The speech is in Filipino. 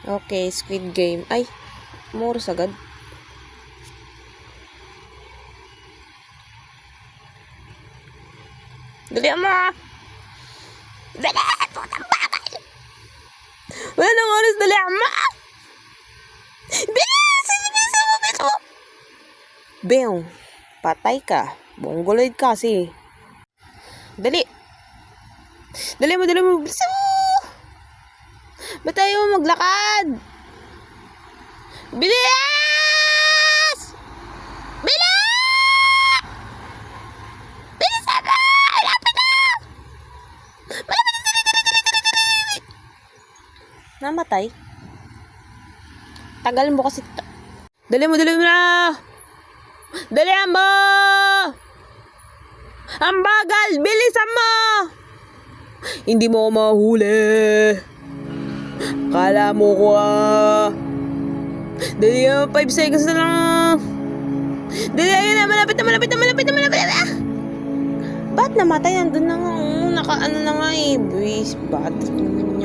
Okay, Squid Game. Ay, moros agad. Dali mo! Dali! Putang bakal! Wala nang oras, dali mo! Bilis! Bilis mo, bilis mo! Beng, patay ka. Bonggoloid kasi. Dali! Dali mo, bilis mo! Ba't tayo maglakad? Bilis! Bilis! Bilis ako! Lapit na! Malapit na! Dali! Namatay? Tagal mo kasi. Dali mo na! Dali mo! Ang bagal! Bilisan mo! Hindi mo ako mahuli. Kala mo ko Dali 5 seconds na lang. Dali, ayun na. Malapit na. Ba't namatay? Nandun na nga. Naka-ano na nga eh. Buwis. Bakit naman yung